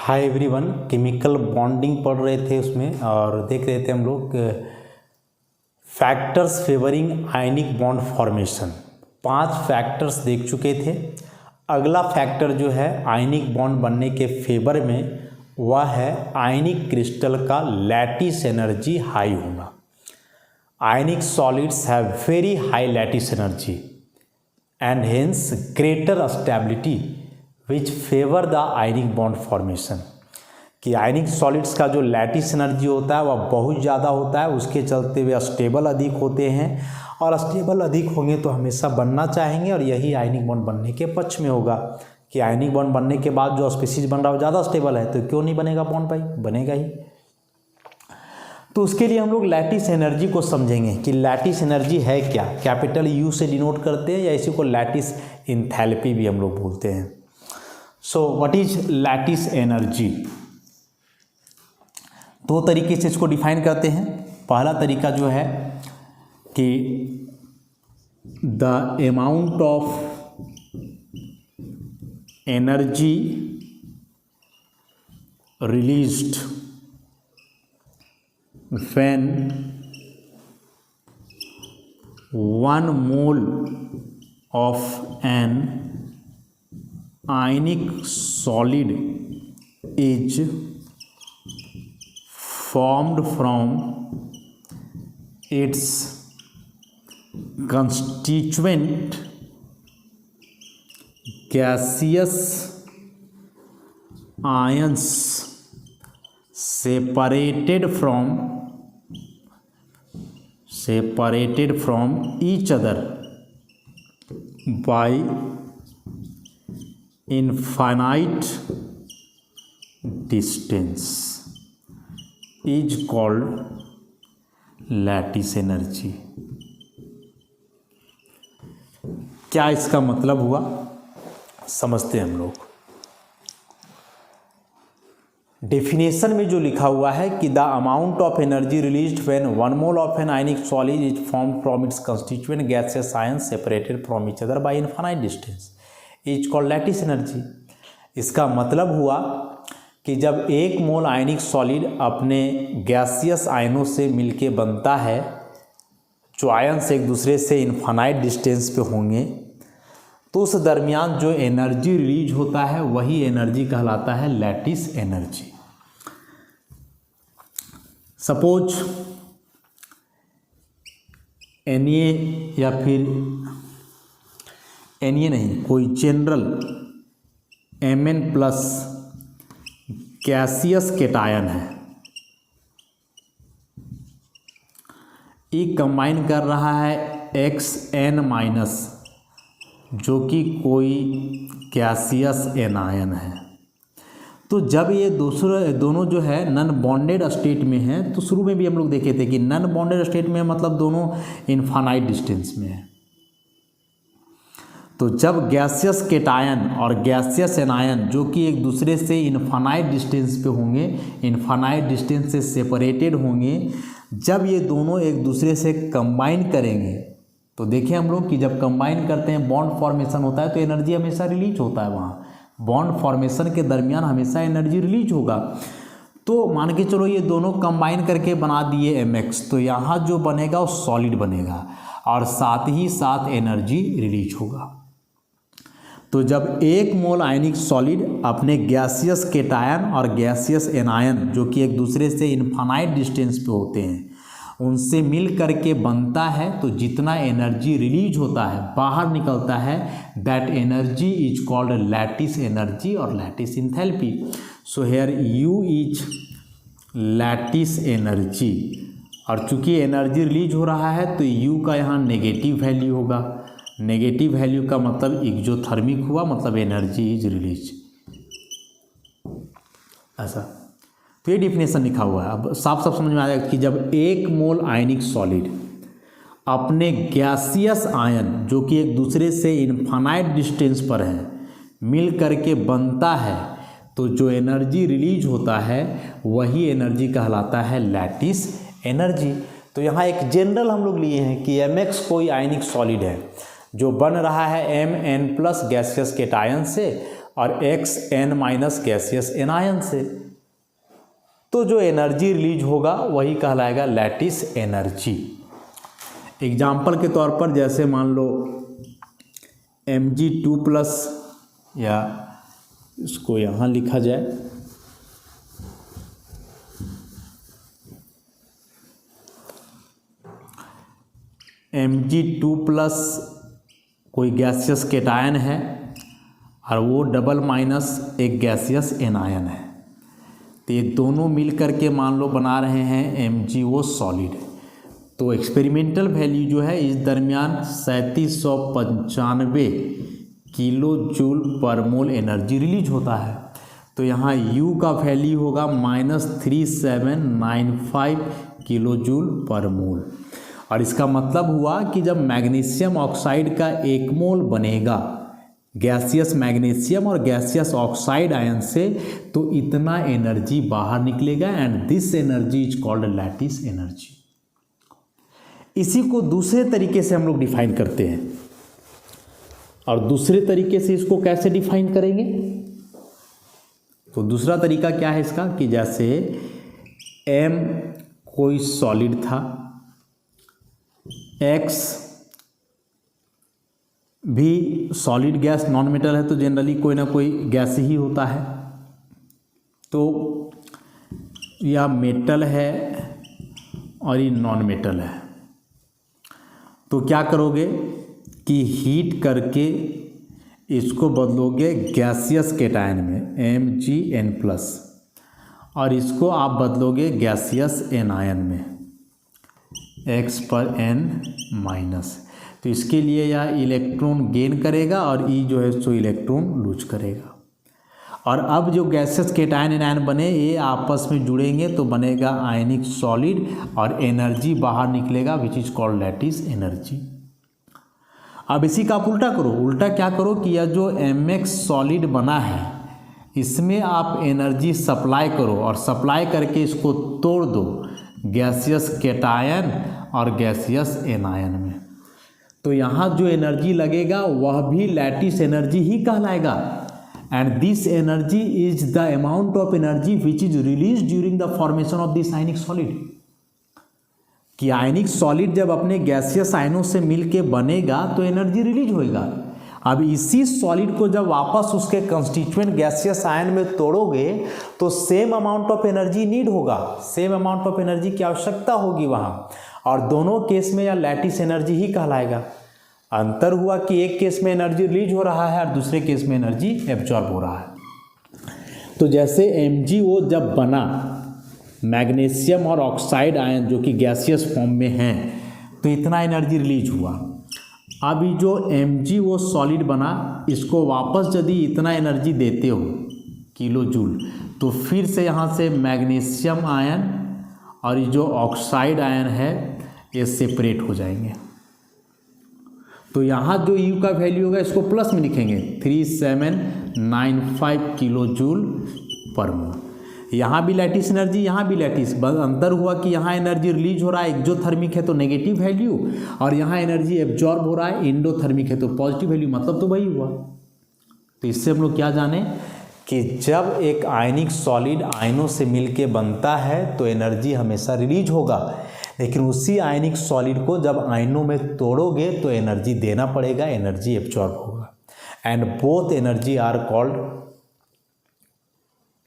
Hi everyone, chemical bonding पढ़ रहे थे उसमें और देख रहे थे हम लोग factors favouring ionic bond formation. 5 factors देख चुके थे। अगला फैक्टर जो है आयनिक बॉन्ड बनने के फेवर में वह है आयनिक क्रिस्टल का लैटिस एनर्जी हाई होना। आयनिक solids have very high lattice energy and hence greater stability which favor the ionic bond formation। कि आयनिक सॉलिड्स का जो लैटिस एनर्जी होता है वह बहुत ज़्यादा होता है, उसके चलते वे स्टेबल अधिक होते हैं और स्टेबल अधिक होंगे तो हमेशा बनना चाहेंगे और यही आयनिक बॉन्ड बनने के पक्ष में होगा कि आयनिक बॉन्ड बनने के बाद जो स्पीशीज बन रहा है वो ज़्यादा स्टेबल है तो क्यों नहीं बनेगा बॉन्ड भाई, बनेगा ही। तो उसके लिए हम लोग लैटिस एनर्जी को समझेंगे कि लैटिस एनर्जी है क्या। कैपिटल यू से डिनोट करते हैं या इसी को लैटिस इंथैल्पी भी हम लोग बोलते हैं। So what is lattice energy? 2 तरीके से इसको डिफाइन करते हैं। पहला तरीका जो है कि the amount of energy released when 1 mole of an ionic solid is formed from its constituent gaseous ions separated from each other by infinite distance is called lattice energy. क्या इसका मतलब हुआ समझते हैं हम लोग। डेफिनेशन में जो लिखा हुआ है कि the amount of energy released when 1 mole of an ionic solid is formed from its constituent gases ions separated from each other by infinite distance is called lattice energy. इसका मतलब हुआ कि जब 1 मोल आयनिक सॉलिड अपने गैसियस आयनों से मिलके बनता है, जो आयंस एक दूसरे से इनफाइनाइट डिस्टेंस पे होंगे, तो उस दरमियान जो एनर्जी रिलीज होता है वही एनर्जी कहलाता है लैटिस एनर्जी। सपोज Na या फिर Na नहीं, कोई general Mn plus gaseous cation है, ये कंबाइन कर रहा है Xn माइनस जो कि कोई गैसियस एनायन है। तो जब ये दोनों जो है नॉन बॉन्डेड स्टेट में है, तो शुरू में भी हम लोग देखे थे कि नॉन बॉन्डेड स्टेट में मतलब दोनों इनफाइनाइट डिस्टेंस में है। तो जब गैसियस केटायन और गैसियस एनायन जो कि एक दूसरे से इनफाइनाइट डिस्टेंस पे होंगे, इनफाइनाइट डिस्टेंस से सेपरेटेड होंगे, जब ये दोनों एक दूसरे से कंबाइन करेंगे तो देखिए हम लोग कि जब कंबाइन करते हैं बॉन्ड फॉर्मेशन होता है तो एनर्जी हमेशा रिलीज होता है। वहाँ बॉन्ड फॉर्मेशन के दरमियान हमेशा एनर्जी रिलीज होगा। तो मान के चलो ये दोनों कंबाइन करके बना दिए Mx, तो यहाँ जो बनेगा वो सॉलिड बनेगा और साथ ही साथ एनर्जी रिलीज होगा। तो जब 1 मोल आयनिक सॉलिड अपने गैसियस केटायन और गैसियस एनायन जो कि एक दूसरे से इनफाइनाइट डिस्टेंस पे होते हैं उनसे मिल करके बनता है, तो जितना एनर्जी रिलीज होता है बाहर निकलता है, that energy is called lattice energy और lattice enthalpy. So here U is lattice energy, और चूंकि एनर्जी रिलीज हो रहा है तो U का यहाँ नेगेटिव वैल्यू होगा। नेगेटिव वैल्यू का मतलब एक्सोथर्मिक हुआ, मतलब एनर्जी इज रिलीज। ऐसा तो ये डिफिनेशन लिखा हुआ है। अब साफ साफ समझ में आ जाएगा कि जब 1 मोल आयनिक सॉलिड अपने गैसियस आयन जो कि एक दूसरे से इनफाइनाइट डिस्टेंस पर है मिल करके बनता है, तो जो एनर्जी रिलीज होता है वही एनर्जी कहलाता है लैटिस एनर्जी। तो यहाँ एक जनरल हम लोग लिए हैं कि Mx कोई आयनिक सॉलिड है जो बन रहा है Mn प्लस गैसियस केटायन से और Xn माइनस गैसियस एनायन से। तो जो एनर्जी रिलीज होगा वही कहलाएगा लैटिस एनर्जी। एग्जाम्पल के तौर पर जैसे मान लो Mg2+, या इसको यहाँ लिखा जाए Mg2+ कोई गैसियस केटायन है और वो डबल माइनस एक गैसियस एनायन है। तो ये दोनों मिल करके मान लो बना रहे हैं MgO सॉलिड। तो एक्सपेरिमेंटल वैल्यू जो है इस दरमियान 3795 किलो जूल पर मोल एनर्जी रिलीज होता है। तो यहाँ U का वैल्यू होगा -3795 किलो जूल पर मोल। और इसका मतलब हुआ कि जब मैग्नीशियम ऑक्साइड का 1 मोल बनेगा गैसियस मैग्नीशियम और गैसियस ऑक्साइड आयन से, तो इतना एनर्जी बाहर निकलेगा and this energy is called lattice energy. इसी को दूसरे तरीके से हम लोग डिफाइन करते हैं। और दूसरे तरीके से इसको कैसे डिफाइन करेंगे? तो दूसरा तरीका क्या है इसका कि जैसे M कोई सॉलिड था, X भी सॉलिड गैस नॉन मेटल है, तो जनरली कोई ना कोई गैस ही होता है। तो यह मेटल है और ये नॉन मेटल है। तो क्या करोगे कि हीट करके इसको बदलोगे गैसियस केटायन में Mgn+, और इसको आप बदलोगे गैसियस एनायन में X/n-। तो इसके लिए यह इलेक्ट्रॉन गेन करेगा और E जो है सो इलेक्ट्रॉन लूज करेगा। और अब जो गैसेस केटायन एनायन बने ये आपस में जुड़ेंगे तो बनेगा आयनिक सॉलिड और एनर्जी बाहर निकलेगा which is called lattice energy. अब इसी का आप उल्टा करो। उल्टा क्या करो कि यह जो Mx सॉलिड बना है इसमें आप एनर्जी सप्लाई करो और सप्लाई करके इसको तोड़ दो गैसियस केटायन और गैसियस एनायन में। तो यहाँ जो एनर्जी लगेगा वह भी लैटिस एनर्जी ही कहलाएगा। And this energy is the amount of energy which is release during the formation of this ionic solid. कि आयनिक सॉलिड जब अपने गैसियस आयनों से मिलके बनेगा तो एनर्जी रिलीज होएगा। अब इसी सॉलिड को जब वापस उसके कंस्टिट्यूएंट गैसियस आयन में तोड़ोगे तो same amount of energy need होगा, सेम अमाउंट ऑफ एनर्जी की आवश्यकता होगी वहाँ। और दोनों केस में यह लैटिस एनर्जी ही कहलाएगा। अंतर हुआ कि एक केस में एनर्जी रिलीज हो रहा है और दूसरे केस में एनर्जी एब्जॉर्ब हो रहा है। तो जैसे MgO जब बना मैग्नीशियम और ऑक्साइड आयन जो कि गैसियस फॉर्म में हैं तो इतना एनर्जी रिलीज हुआ। अभी जो MgO सॉलिड बना इसको वापस यदि इतना एनर्जी देते हो किलो जूल तो फिर से यहाँ से मैग्नीशियम आयन और ये जो ऑक्साइड आयन है ये सेपरेट हो जाएंगे। तो यहाँ जो U का वैल्यू होगा इसको प्लस में लिखेंगे 3795 किलो जूल पर मोल। यहाँ भी लैटिस एनर्जी, यहाँ भी लैटिस, बस अंतर हुआ कि यहाँ एनर्जी रिलीज हो रहा है एक्सोथर्मिक है तो नेगेटिव वैल्यू, और यहाँ एनर्जी एब्जॉर्ब हो रहा है एंडोथर्मिक है तो पॉजिटिव वैल्यू, मतलब तो वही हुआ। तो इससे हम लोग क्या जाने कि जब एक आयनिक सॉलिड आयनों से मिलके बनता है तो एनर्जी हमेशा रिलीज होगा, लेकिन उसी आयनिक सॉलिड को जब आयनों में तोड़ोगे तो एनर्जी देना पड़ेगा, एनर्जी एब्जॉर्ब होगा। And both energy are called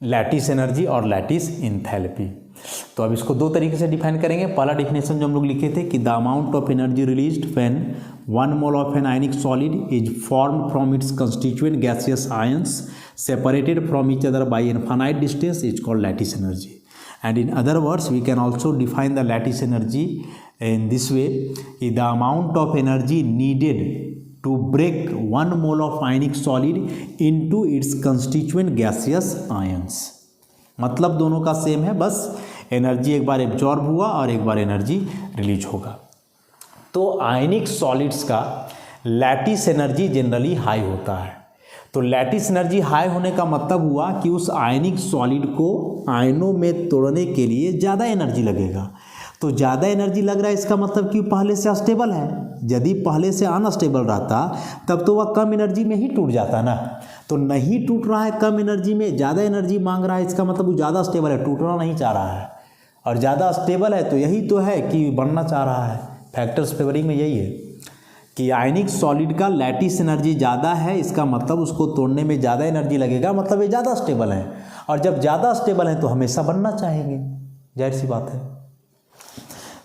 lattice energy और लैटिस इंथैल्पी। तो अब इसको दो तरीके से डिफाइन करेंगे। पहला डिफिनेशन जो हम लोग लिखे थे कि the amount of energy released when 1 mole of an ionic solid is formed from its constituent gaseous ions separated from each other by infinite distance is called lattice energy. And in other words, we can also define the lattice energy in this way: the amount of energy needed to break 1 mole of ionic solid into its constituent gaseous ions। मतलब दोनों का same है, बस energy एक बार absorb हुआ और एक बार energy release होगा। तो आयनिक सॉलिड्स का लैटिस एनर्जी जनरली हाई होता है। तो लैटिस एनर्जी हाई होने का मतलब हुआ कि उस आयनिक सॉलिड को आयनों में तोड़ने के लिए ज़्यादा एनर्जी लगेगा। तो ज़्यादा एनर्जी लग रहा है इसका मतलब कि पहले से अस्टेबल है। यदि पहले से अनस्टेबल रहता तब तो वह कम एनर्जी में ही टूट जाता ना। तो नहीं टूट रहा है कम एनर्जी में, ज़्यादा एनर्जी मांग रहा है, इसका मतलब वो ज़्यादा स्टेबल है, टूटना नहीं चाह रहा है। और ज़्यादा स्टेबल है तो यही तो है कि बढ़ना चाह रहा है। फैक्टर्स फेवरिंग में यही है कि आयनिक सॉलिड का लैटिस एनर्जी ज़्यादा है, इसका मतलब उसको तोड़ने में ज़्यादा एनर्जी लगेगा, मतलब ये ज़्यादा स्टेबल है। और जब ज़्यादा स्टेबल है तो हमेशा बनना चाहेंगे, जाहिर सी बात है।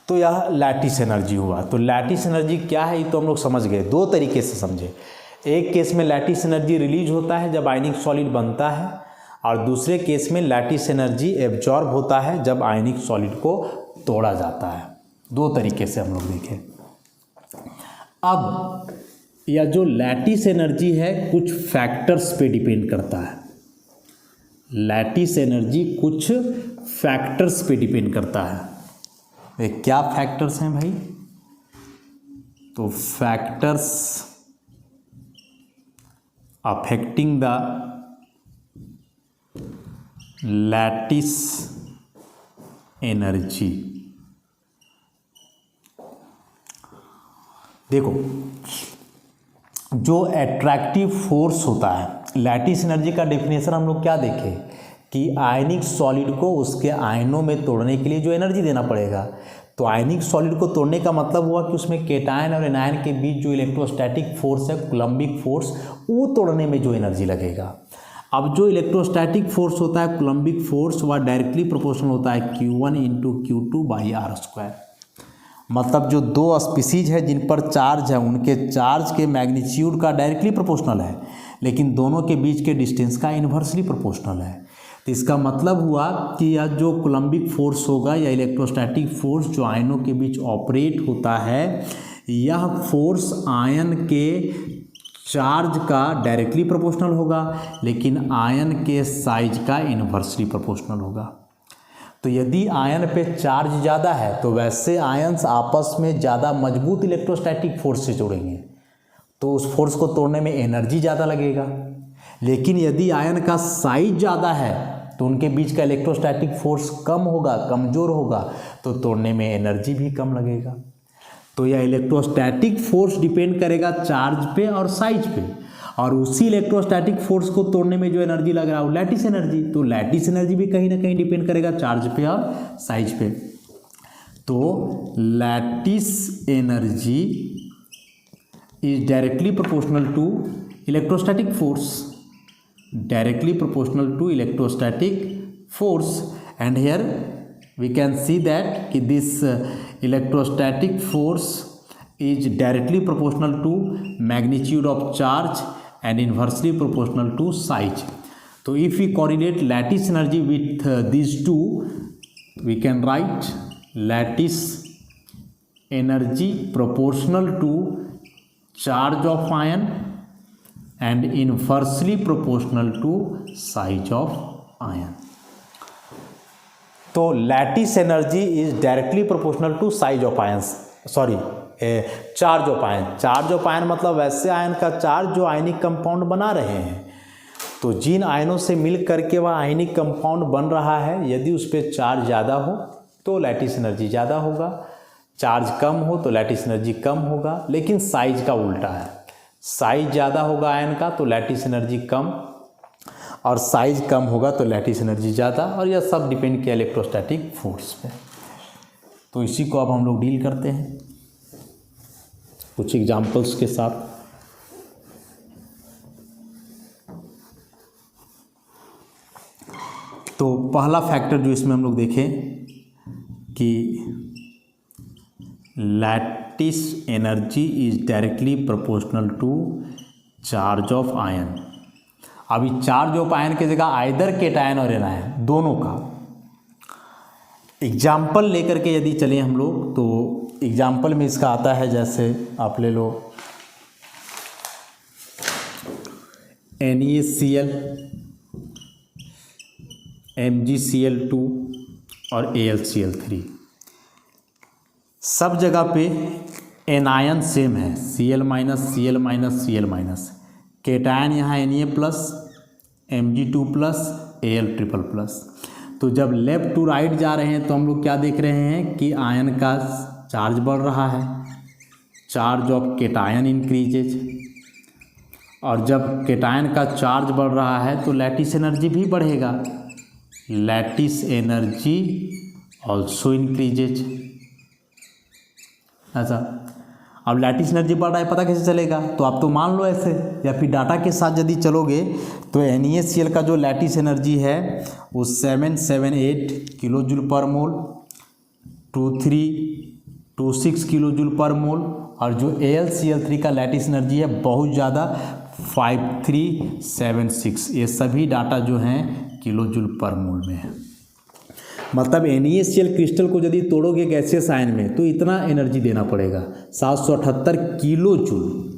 तो यह लैटिस एनर्जी हुआ। तो लैटिस एनर्जी क्या है ये तो हम लोग समझ गए, दो तरीके से समझे। एक केस में लैटिस एनर्जी रिलीज होता है जब आयनिक सॉलिड बनता है, और दूसरे केस में लैटिस एनर्जी एब्जॉर्ब होता है जब आयनिक सॉलिड को तोड़ा जाता है। दो तरीके से हम लोग देखें। अब यह जो लैटिस एनर्जी है कुछ फैक्टर्स पे डिपेंड करता है। लैटिस एनर्जी कुछ फैक्टर्स पे डिपेंड करता है। वे क्या फैक्टर्स हैं भाई? तो factors affecting the lattice energy. देखो, जो एट्रैक्टिव फोर्स होता है, लैटिस एनर्जी का डेफिनेशन हम लोग क्या देखें कि आयनिक सॉलिड को उसके आयनों में तोड़ने के लिए जो एनर्जी देना पड़ेगा। तो आयनिक सॉलिड को तोड़ने का मतलब हुआ कि उसमें केटायन और एनायन के बीच जो इलेक्ट्रोस्टैटिक फोर्स है, कूलम्बिक फोर्स, वो तोड़ने में जो एनर्जी लगेगा। अब जो इलेक्ट्रोस्टैटिक फोर्स होता है, कूलम्बिक फोर्स, वह डायरेक्टली प्रोपोर्शनल होता है Q1 × Q2/r²। मतलब जो दो स्पीसीज है जिन पर चार्ज है, उनके चार्ज के मैग्नीट्यूड का डायरेक्टली प्रोपोर्शनल है, लेकिन दोनों के बीच के डिस्टेंस का इन्वर्सली प्रोपोर्शनल है। तो इसका मतलब हुआ कि यह जो कूलम्बिक फोर्स होगा या इलेक्ट्रोस्टैटिक फोर्स जो आयनों के बीच ऑपरेट होता है, यह फोर्स आयन के चार्ज का डायरेक्टली प्रोपोर्शनल होगा, लेकिन आयन के साइज का इन्वर्सली प्रोपोर्शनल होगा। तो यदि आयन पे चार्ज ज़्यादा है तो वैसे आयन्स आपस में ज़्यादा मजबूत इलेक्ट्रोस्टैटिक फोर्स से जुड़ेंगे, तो उस फोर्स को तोड़ने में एनर्जी ज़्यादा लगेगा। लेकिन यदि आयन का साइज ज़्यादा है तो उनके बीच का इलेक्ट्रोस्टैटिक फोर्स कम होगा, कमज़ोर होगा, तो तोड़ने में एनर्जी भी कम लगेगा। तो यह इलेक्ट्रोस्टैटिक फोर्स डिपेंड करेगा चार्ज पे और साइज पे, और उसी इलेक्ट्रोस्टैटिक फोर्स को तोड़ने में जो एनर्जी लग रहा है वो लैटिस एनर्जी। तो लैटिस एनर्जी भी कहीं ना कहीं डिपेंड करेगा चार्ज पे और साइज पे। तो lattice energy is directly proportional to electrostatic force, directly proportional to electrostatic force, and here we can see that this electrostatic force is directly proportional to magnitude of charge and inversely proportional to size. So if we correlate lattice energy with these two, we can write lattice energy proportional to charge of ion and inversely proportional to size of ion. तो lattice energy is directly proportional to size of ion, charge of ion. Charge of ion मतलब वैसे ion का charge जो ionic compound बना रहे हैं। तो जिन आयनों से मिल करके वह आयनिक कंपाउंड बन रहा है, यदि उस पर चार्ज ज़्यादा हो तो लैटिस एनर्जी ज़्यादा होगा, चार्ज कम हो तो लैटिस एनर्जी कम होगा। लेकिन साइज का उल्टा है, साइज ज़्यादा होगा आयन का तो लैटिस एनर्जी कम, और साइज कम होगा तो लैटिस एनर्जी ज़्यादा, और यह सब डिपेंड किया इलेक्ट्रोस्टैटिक फोर्स पे। तो इसी को अब हम लोग डील करते हैं कुछ एग्जांपल्स के साथ। तो पहला फैक्टर जो इसमें हम लोग देखें कि lattice energy is directly proportional to charge of ion. अभी चार्ज ऑफ आयन की जगह आइदर केटायन और एनायन दोनों का एग्जाम्पल लेकर के यदि चलें हम लोग, तो एग्जाम्पल में इसका आता है, जैसे आप ले लो NaCl, MgCl2 और AlCl3। सब जगह पे एनायन सेम है, Cl-, Cl-, Cl-। केटायन यहाँ Na+, Mg2+, Al++। तो जब लेफ्ट टू राइट जा रहे हैं तो हम लोग क्या देख रहे हैं कि आयन का चार्ज बढ़ रहा है, चार्ज ऑफ केटायन इंक्रीजेज, और जब केटायन का चार्ज बढ़ रहा है तो लैटिस एनर्जी भी बढ़ेगा। Lattice energy also increases. ऐसा, अब लैटिस एनर्जी बढ़ रहा है, पता कैसे चलेगा? तो आप तो मान लो ऐसे, या फिर डाटा के साथ यदि चलोगे तो NaCl का जो लैटिस एनर्जी है वो 778 किलो जूल पर मोल, 2326 किलो जूल पर मोल, और जो AlCl3 का लैटिस एनर्जी है बहुत ज़्यादा 5376। ये सभी डाटा जो हैं किलो जूल पर मोल में है। मतलब NaCl क्रिस्टल को यदि तोड़ोगे गैसियस आयन में तो इतना एनर्जी देना पड़ेगा 778 किलो जूल।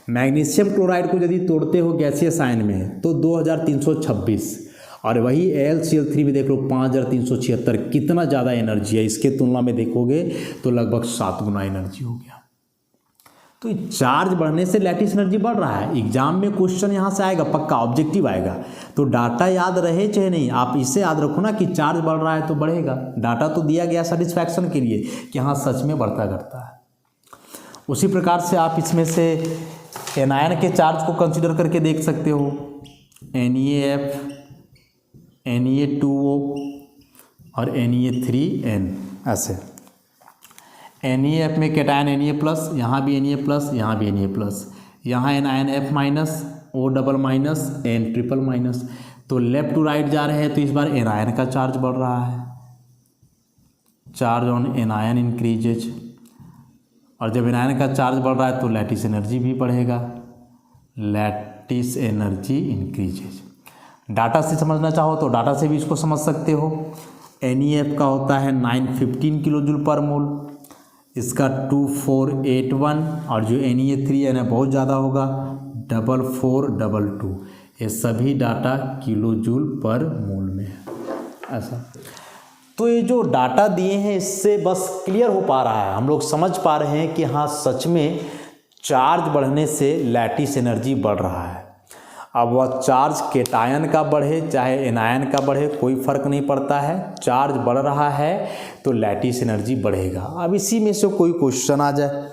मैग्नीशियम क्लोराइड को यदि तोड़ते हो गैसियस आयन में तो 2326, और वही AlCl3 में देख लो 5376। कितना ज़्यादा एनर्जी है, इसके तुलना में देखोगे तो लगभग 7 गुना एनर्जी हो गया। तो चार्ज बढ़ने से लैटिस एनर्जी बढ़ रहा है। एग्जाम में क्वेश्चन यहाँ से आएगा, पक्का ऑब्जेक्टिव आएगा। तो डाटा याद रहे चाहे नहीं, आप इसे याद रखो ना कि चार्ज बढ़ रहा है तो बढ़ेगा। डाटा तो दिया गया सेटिस्फैक्शन के लिए कि हाँ सच में बढ़ता घटता है। उसी प्रकार से आप इसमें से एनायन के चार्ज को कंसिडर करके देख सकते हो। NaF, Na2O और Na3N। ऐसे NaF में कैटायन Na+, यहाँ भी Na+, यहाँ भी Na+, यहाँ एनायन F-, O-, N-, तो लेफ्ट टू राइट जा रहे हैं तो इस बार एनायन का चार्ज बढ़ रहा है। चार्ज ऑन एनायन इंक्रीजेज, और जब एनायन का चार्ज बढ़ रहा है तो लैटिस एनर्जी भी बढ़ेगा। Lattice energy increases. डाटा से समझना चाहो तो डाटा से भी इसको समझ सकते हो। NaF का होता है 915 किलो जूल पर मोल, इसका 2481, और जो Na3N है बहुत ज़्यादा होगा 4422। ये सभी डाटा किलो जूल पर मोल में है। ऐसा, तो ये जो डाटा दिए हैं इससे बस क्लियर हो पा रहा है, हम लोग समझ पा रहे हैं कि हाँ सच में चार्ज बढ़ने से लैटिस एनर्जी बढ़ रहा है। अब वह चार्ज केटायन का बढ़े चाहे एनायन का बढ़े कोई फ़र्क नहीं पड़ता है, चार्ज बढ़ रहा है तो लैटिस एनर्जी बढ़ेगा। अब इसी में से कोई क्वेश्चन आ जाए,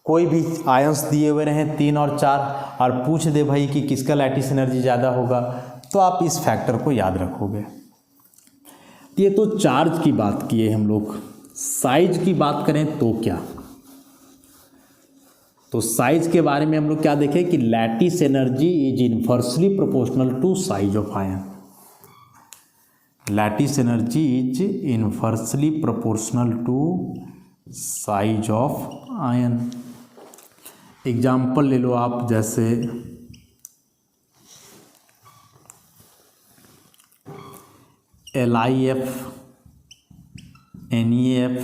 कोई भी आयंस दिए हुए रहें 3 और 4 और पूछ दे भाई कि किसका लैटिस एनर्जी ज़्यादा होगा, तो आप इस फैक्टर को याद रखोगे। ये तो चार्ज की बात किए हम लोग। साइज की बात करें तो क्या, तो साइज के बारे में हम लोग क्या देखें कि lattice energy is inversely proportional to size of ion. Lattice energy is inversely proportional to size of ion. Example ले लो आप, जैसे LiF, NeF,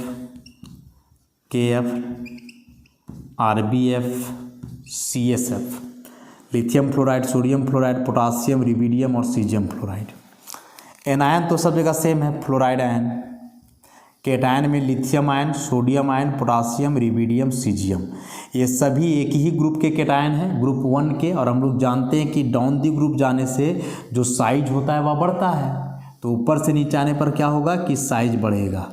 KF, RbF, CSF, lithium fluoride, sodium fluoride, potassium, rubidium और सीजियम फ्लोराइड। एनायन तो सब जगह same है, fluoride ion. Cation में lithium ion, sodium ion, potassium, rubidium, caesium, ये सभी एक ही ग्रुप के केटायन हैं, ग्रुप 1 के। और हम लोग जानते हैं कि डाउन दी ग्रुप जाने से जो साइज होता है वह बढ़ता है, तो ऊपर से नीचे आने पर क्या होगा कि साइज बढ़ेगा,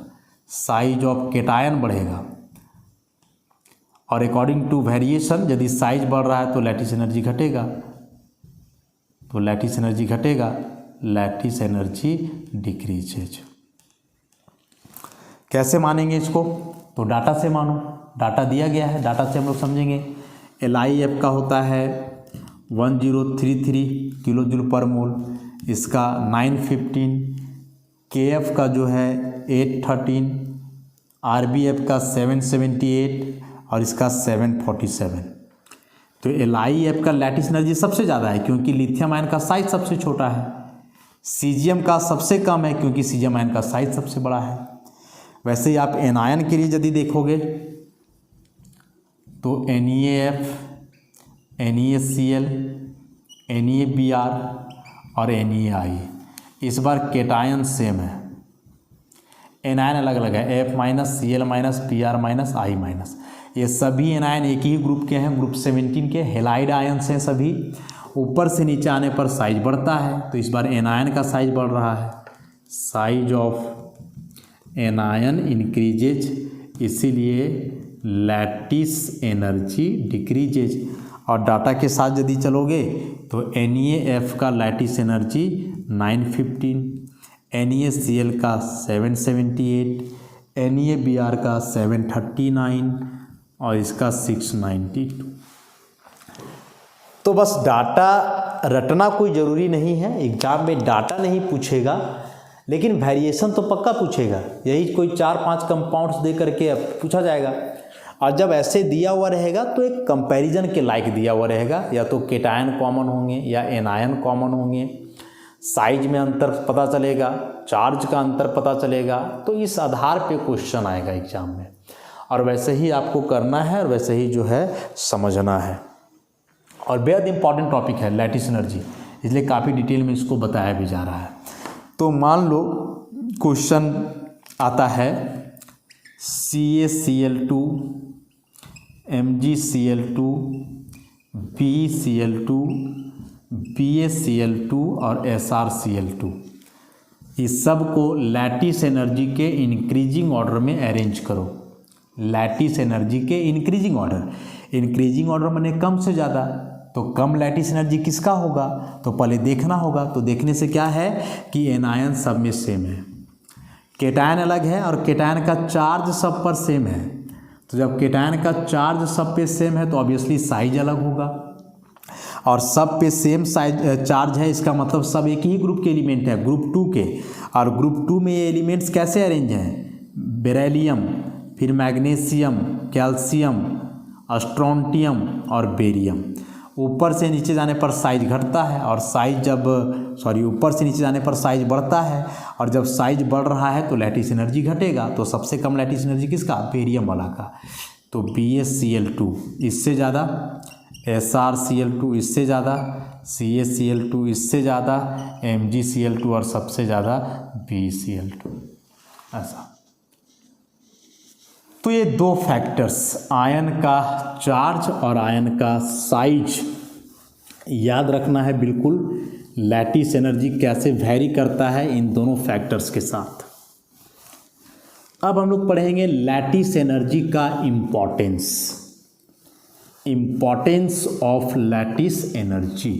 साइज ऑफ केटायन बढ़ेगा। और अकॉर्डिंग टू वेरिएशन यदि साइज बढ़ रहा है तो लैटिस एनर्जी घटेगा, तो लैटिस एनर्जी घटेगा, लैटिस एनर्जी डिक्रीजेज। कैसे मानेंगे इसको, तो डाटा से मानो, डाटा दिया गया है, डाटा से हम लोग समझेंगे। LiF का होता है 1033 किलो जूल पर मोल, इसका 915, KF का जो है 813, RbF का 778 और इसका 747। तो LiF का लैटिस एनर्जी सबसे ज़्यादा है क्योंकि लिथियम आयन का साइज सबसे छोटा है। सीजियम का सबसे कम है क्योंकि सीजियम आयन का साइज सबसे बड़ा है। वैसे ही आप एनायन के लिए यदि देखोगे तो NaF, NaCl, NaBr और NaI, इस बार केटायन सेम है, एनायन अलग अलग है, F-, Cl-, Br-, I-। ये सभी एनायन एक ही ग्रुप के हैं, ग्रुप 17 के हेलाइड आयंस हैं सभी। ऊपर से नीचे आने पर साइज बढ़ता है, तो इस बार एनायन का साइज बढ़ रहा है, साइज ऑफ एनायन इंक्रीजेज, इसीलिए लैटिस एनर्जी डिक्रीजेज। और डाटा के साथ यदि चलोगे तो NaF का लैटिस एनर्जी 915, NaCl का 778, NaBr का 739 और इसका 692। तो बस डाटा रटना कोई ज़रूरी नहीं है, एग्जाम में डाटा नहीं पूछेगा लेकिन वेरिएशन तो पक्का पूछेगा। यही कोई 4-5 कंपाउंड्स दे करके पूछा जाएगा, और जब ऐसे दिया हुआ रहेगा तो एक कंपैरिजन के लायक दिया हुआ रहेगा, या तो केटायन कॉमन होंगे या एनायन कॉमन होंगे, साइज में अंतर पता चलेगा, चार्ज का अंतर पता चलेगा, तो इस आधार पे क्वेश्चन आएगा एग्जाम में, और वैसे ही आपको करना है और वैसे ही जो है समझना है। और बेहद इंपॉर्टेंट टॉपिक है लैटिस एनर्जी, इसलिए काफ़ी डिटेल में इसको बताया भी जा रहा है। तो मान लो क्वेश्चन आता है CaCl2, MgCl2, BeCl2, BaCl2 और SrCl2, इस सब को लैटिस एनर्जी के इंक्रीजिंग ऑर्डर में अरेंज करो। लैटिस एनर्जी के इंक्रीजिंग ऑर्डर माने कम से ज़्यादा, तो कम लैटिस एनर्जी किसका होगा, तो पहले देखना होगा। तो देखने से क्या है कि एनायन सब में सेम है, केटायन अलग है और केटायन का चार्ज सब पर सेम है। तो जब केटायन का चार्ज सब पे सेम है तो ऑब्वियसली साइज अलग होगा, और सब पे सेम साइज चार्ज है, इसका मतलब सब एक ही ग्रुप के एलिमेंट है, ग्रुप 2 के। और ग्रुप 2 में ये एलिमेंट्स कैसे अरेंज हैं, बेरिलियम, फिर मैग्नीशियम, कैल्शियम, स्ट्रोंटियम और बेरियम। ऊपर से नीचे जाने पर साइज घटता है, और ऊपर से नीचे जाने पर साइज बढ़ता है, और जब साइज बढ़ रहा है तो लैटिस एनर्जी घटेगा। तो सबसे कम लैटिस एनर्जी किसका, बेरियम वाला का। तो BaCl2 इससे ज़्यादा, SrCl2 इससे ज़्यादा, CaCl2 इससे ज़्यादा, MgCl2 और सबसे ज़्यादा BeCl2, ऐसा। तो ये दो फैक्टर्स, आयन का चार्ज और आयन का साइज, याद रखना है बिल्कुल। लैटिस एनर्जी कैसे वैरी करता है इन दोनों फैक्टर्स के साथ। अब हम लोग पढ़ेंगे लैटिस एनर्जी का importance of lattice energy.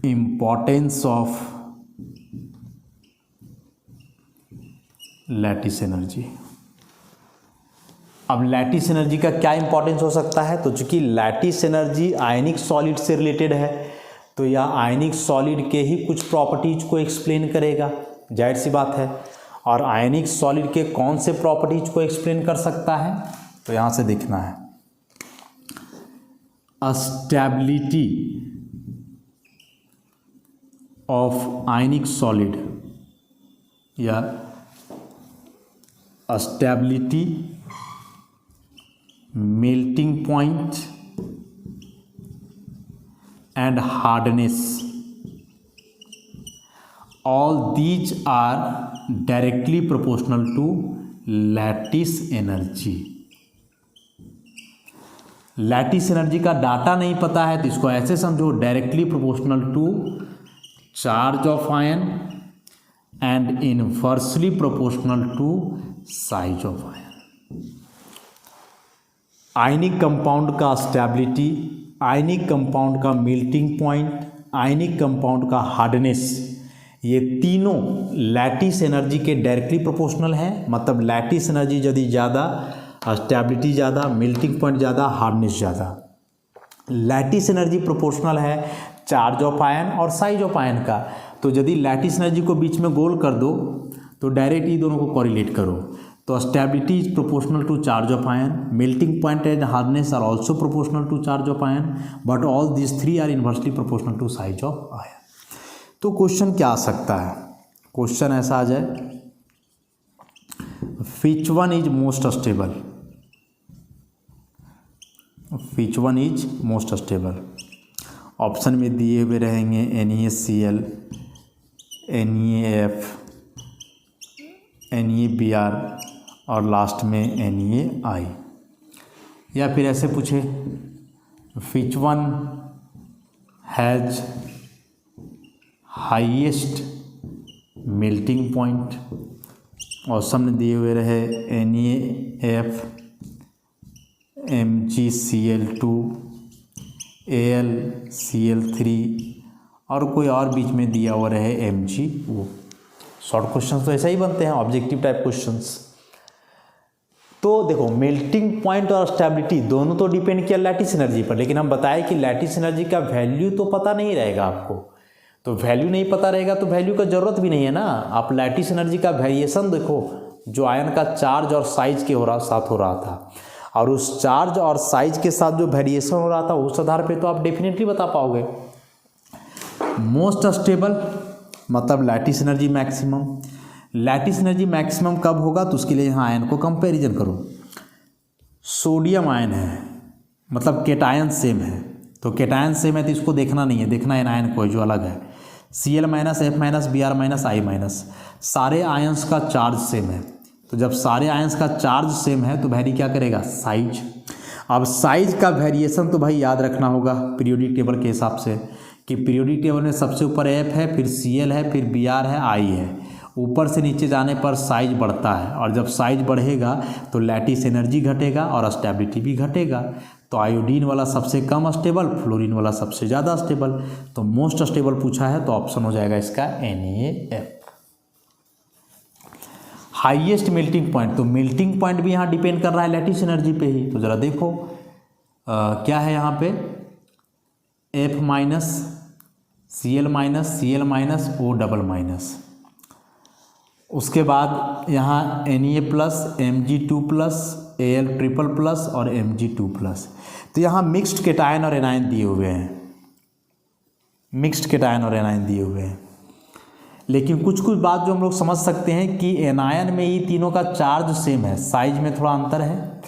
Importance of lattice energy. अब लैटिस एनर्जी का क्या इंपॉर्टेंस हो सकता है, तो चूंकि लैटिस एनर्जी आयनिक सॉलिड से रिलेटेड है, तो यह आयनिक सॉलिड के ही कुछ प्रॉपर्टीज को एक्सप्लेन करेगा, जाहिर सी बात है। और आयनिक सॉलिड के कौन से प्रॉपर्टीज को एक्सप्लेन कर सकता है, तो यहाँ से देखना है, स्टेबिलिटी ऑफ आयनिक सॉलिड या stability, melting point and hardness, all these are directly proportional to lattice energy। Lattice energy का डाटा नहीं पता है तो इसको ऐसे समझो, directly proportional to charge of ion and inversely proportional to size of ion. Ionic compound का stability, ionic compound का मेल्टिंग पॉइंट, आयनिक कंपाउंड का हार्डनेस, ये तीनों लैटिस एनर्जी के डायरेक्टली प्रोपोर्शनल है। मतलब लैटिस एनर्जी यदि ज़्यादा, स्टेबिलिटी ज़्यादा, मेल्टिंग पॉइंट ज़्यादा, हार्डनेस ज़्यादा। लैटिस एनर्जी प्रोपोर्शनल है चार्ज ऑफ आयन और साइज ऑफ आयन का। तो यदि लैटिस एनर्जी को बीच में गोल कर दो तो डायरेक्ट ये दोनों को कोरिलेट करो। तो stability is proportional to charge of ion, melting point and hardness are also proportional to charge of ion, but all this three are inversely proportional to size of ion. तो question क्या आ सकता है, question ऐसा आ जाए, which one is most stable, which one is most stable. Option में दिए हुए रहेंगे NaCl, NaF, NaBr और लास्ट में NaI। या फिर ऐसे पूछे, which one has highest melting point, और सामने दिए हुए रहे NaF MgCl2 AlCl3 और कोई और बीच में दिया हुआ रहे MgO। शॉर्ट क्वेश्चंस तो ऐसा ही बनते हैं, ऑब्जेक्टिव टाइप क्वेश्चंस। तो देखो मेल्टिंग पॉइंट और स्टेबिलिटी दोनों तो डिपेंड किया लैटिस एनर्जी पर, लेकिन हम बताएं कि लैटिस एनर्जी का वैल्यू तो पता नहीं रहेगा आपको। तो वैल्यू नहीं पता रहेगा तो वैल्यू का ज़रूरत भी नहीं है ना। आप लैटिस एनर्जी का वेरिएशन देखो, जो आयन का चार्ज और साइज के साथ हो रहा था, और उस चार्ज और साइज के साथ जो वेरिएशन हो रहा था उस आधार पे तो आप डेफिनेटली बता पाओगे। मोस्ट स्टेबल मतलब lattice energy maximum. Lattice energy maximum कब होगा तो उसके लिए यहाँ आयन को कंपैरिजन करो। सोडियम आयन है मतलब केटायन सेम है, तो केटायन सेम है तो इसको देखना नहीं है, देखना है आयन को जो अलग है। Cl minus F minus Br minus I minus, सारे आयंस का चार्ज सेम है। तो जब सारे आयंस का चार्ज सेम है तो वैरी क्या करेगा, साइज। अब साइज का वेरिएशन तो भाई याद रखना होगा पीरियोडिक टेबल के हिसाब से कि पीरियोडिक टेबल में सबसे ऊपर F है, फिर Cl है, फिर Br है, I है। ऊपर से नीचे जाने पर साइज बढ़ता है, और जब साइज बढ़ेगा तो लैटिस एनर्जी घटेगा और स्टेबिलिटी भी घटेगा। तो आयोडीन वाला सबसे कम स्टेबल, फ्लोरीन वाला सबसे ज़्यादा स्टेबल। तो मोस्ट स्टेबल पूछा है तो ऑप्शन हो जाएगा इसका NaF। हाईएस्ट मेल्टिंग पॉइंट, तो मेल्टिंग पॉइंट भी यहाँ डिपेंड कर रहा है लैटिस एनर्जी पे ही। तो ज़रा देखो क्या है यहाँ पे, F minus Cl minus O double minus, उसके बाद यहाँ Na plus Mg2 plus Al triple plus और Mg2 प्लस। तो यहाँ मिक्स्ड केटायन और एनायन दिए हुए हैं, मिक्स्ड केटायन और एनायन दिए हुए हैं। लेकिन कुछ कुछ बात जो हम लोग समझ सकते हैं कि एनायन में ही तीनों का चार्ज सेम है, साइज में थोड़ा अंतर है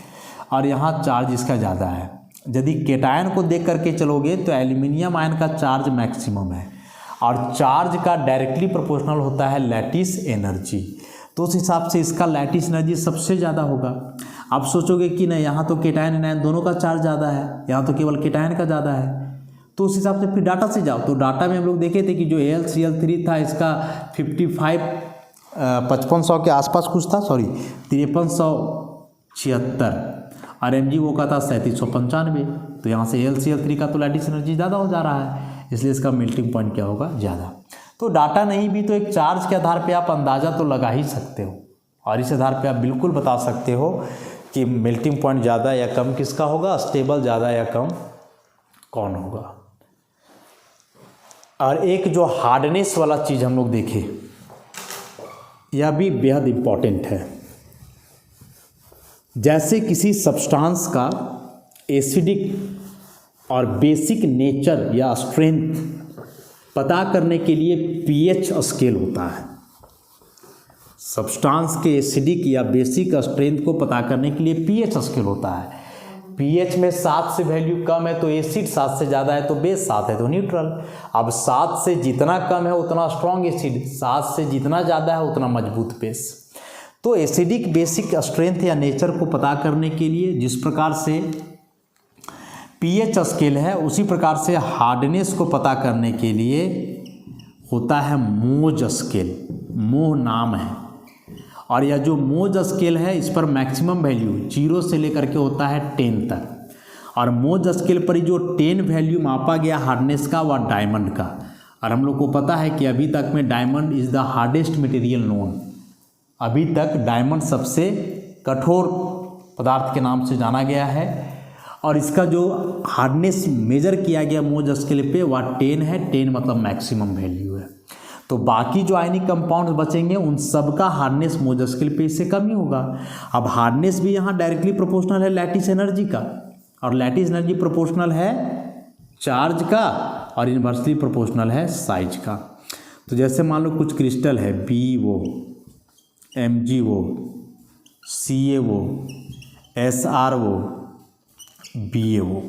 और यहाँ चार्ज इसका ज़्यादा है। यदि केटायन को देख करके चलोगे तो एल्यूमिनियम आयन का चार्ज मैक्सिमम है और चार्ज का डायरेक्टली प्रोपोर्शनल होता है लैटिस एनर्जी। तो उस हिसाब से इसका लैटिस एनर्जी सबसे ज़्यादा होगा। आप सोचोगे कि नहीं यहाँ तो केटायन एनायन दोनों का चार्ज ज़्यादा है, यहाँ तो केवल केटायन का ज़्यादा है। तो उस हिसाब से फिर डाटा से जाओ, तो डाटा में हम लोग देखे थे कि जो AlCl3 था इसका 5500 के आसपास कुछ था, 5376, और MgO का था 3795। तो यहाँ से AlCl3 का तो लैटिस एनर्जी ज़्यादा हो जा रहा है, इसलिए इसका मेल्टिंग पॉइंट क्या होगा, ज़्यादा। तो डाटा नहीं भी तो एक चार्ज के आधार पे आप अंदाज़ा तो लगा ही सकते हो, और इस आधार पे आप बिल्कुल बता सकते हो कि मेल्टिंग पॉइंट ज़्यादा या कम किसका होगा, स्टेबल ज़्यादा या कम कौन होगा। और एक जो हार्डनेस वाला चीज़ हम लोग देखें, यह भी बेहद इम्पॉर्टेंट है। जैसे किसी सब्सटेंस का एसिडिक और बेसिक नेचर या स्ट्रेंथ पता करने के लिए pH स्केल होता है। सब्सटेंस के एसिडिक या बेसिक स्ट्रेंथ को पता करने के लिए pH स्केल होता है। pH में 7 से वैल्यू कम है तो एसिड, 7 से ज़्यादा है तो बेस, 7 है तो न्यूट्रल। अब 7 से जितना कम है उतना स्ट्रॉन्ग एसिड, 7 से जितना ज़्यादा है उतना मजबूत बेस। तो एसिडिक बेसिक स्ट्रेंथ या नेचर को पता करने के लिए जिस प्रकार से pH स्केल है, उसी प्रकार से हार्डनेस को पता करने के लिए होता है मोज स्केल। मोह नाम है, और यह जो मोज स्केल है इस पर मैक्सिमम वैल्यू 0 से लेकर के होता है 10 तक, और मोज स्केल पर जो 10 वैल्यू मापा गया हार्डनेस का वह डायमंड का। और हम लोग को पता है कि अभी तक में diamond is the hardest material known. अभी तक डायमंड सबसे कठोर पदार्थ के नाम से जाना गया है, और इसका जो हार्डनेस मेजर किया गया मोज स्केल पे वह 10 है। 10 मतलब मैक्सिमम वैल्यू है। तो बाकी जो आयनिक कंपाउंड्स बचेंगे उन सब का हार्डनेस मोज स्केल पे इससे कम ही होगा। अब हार्डनेस भी यहाँ डायरेक्टली प्रोपोर्शनल है लैटिस एनर्जी का, और लैटिस एनर्जी प्रोपोर्शनल है चार्ज का, और इन्वर्सली प्रोपोर्शनल है साइज का। तो जैसे मान लो कुछ क्रिस्टल है BO, MgO, CaO, SrO, BaO।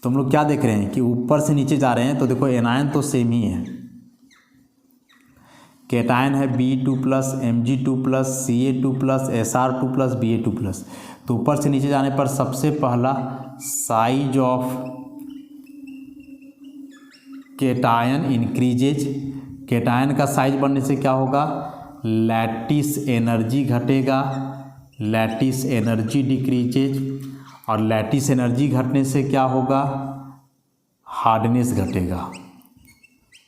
तो हम लोग क्या देख रहे हैं कि ऊपर से नीचे जा रहे हैं, तो देखो एनायन तो सेम ही है। केटायन है B2 plus Mg2 plus Ca2 plus Sr2 plus Ba2 plus. तो ऊपर से नीचे जाने पर सबसे पहला size of cation increases. Cation का साइज बढ़ने से क्या होगा, लैटिस एनर्जी घटेगा, लैटिस एनर्जी डिक्रीजेज, और लैटिस एनर्जी घटने से क्या होगा, हार्डनेस घटेगा,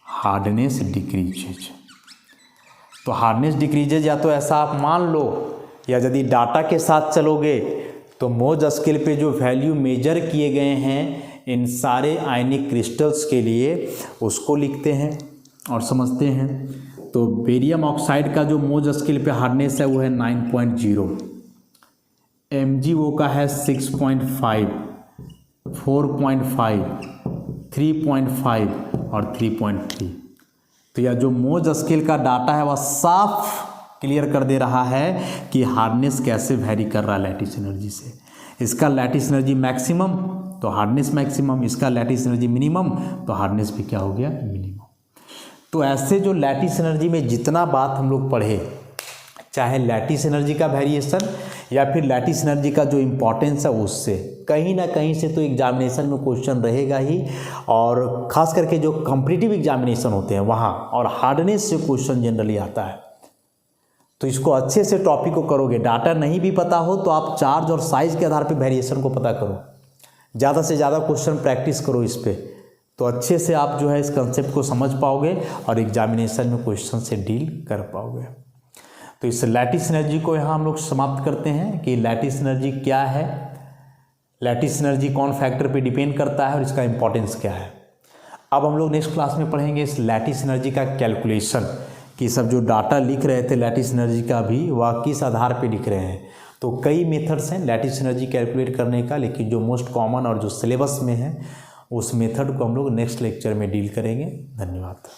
हार्डनेस डिक्रीजेज। तो हार्डनेस डिक्रीजेज या तो ऐसा आप मान लो, या यदि डाटा के साथ चलोगे तो मोज स्केल पे जो वैल्यू मेजर किए गए हैं इन सारे आयनिक क्रिस्टल्स के लिए उसको लिखते हैं और समझते हैं। तो बेरियम ऑक्साइड का जो मोज स्केल पे हार्डनेस है वो है 9.0, MgO का है 6.5, 4.5, 3.5 और 3.3। तो यह जो मोज स्केल का डाटा है वह साफ क्लियर कर दे रहा है कि हार्डनेस कैसे वैरी कर रहा है लैटिस एनर्जी से। इसका लैटिस एनर्जी मैक्सिमम तो हार्डनेस मैक्सिमम, इसका लैटिस एनर्जी मिनिमम तो हार्डनेस भी क्या हो गया, मिनिमम। तो ऐसे जो लैटिस एनर्जी में जितना बात हम लोग पढ़े, चाहे लैटिस एनर्जी का वेरिएशन या फिर लैटिस एनर्जी का जो इम्पोर्टेंस है उससे कहीं ना कहीं से तो एग्जामिनेशन में क्वेश्चन रहेगा ही, और ख़ास करके जो कॉम्पिटिटिव एग्जामिनेशन होते हैं वहाँ और हार्डनेस से क्वेश्चन जनरली आता है। तो इसको अच्छे से टॉपिक को करोगे, डाटा नहीं भी पता हो तो आप चार्ज और साइज के आधार पे वेरिएशन को पता करो, ज़्यादा से ज़्यादा क्वेश्चन प्रैक्टिस करो इस पे, तो अच्छे से आप जो है इस कंसेप्ट को समझ पाओगे और एग्जामिनेशन में क्वेश्चन से डील कर पाओगे। तो इस लैटिस एनर्जी को यहाँ हम लोग समाप्त करते हैं कि लैटिस एनर्जी क्या है, लैटिस एनर्जी कौन फैक्टर पे डिपेंड करता है और इसका इंपॉर्टेंस क्या है। अब हम लोग नेक्स्ट क्लास में पढ़ेंगे इस लैटिस एनर्जी का कैलकुलेशन, कि सब जो डाटा लिख रहे थे लैटिस एनर्जी का भी वह किस आधार पे लिख रहे हैं। तो कई मेथड्स हैं लैटिस एनर्जी कैलकुलेट करने का, लेकिन जो मोस्ट कॉमन और जो सिलेबस में है उस मेथड को हम लोग नेक्स्ट लेक्चर में डील करेंगे। धन्यवाद।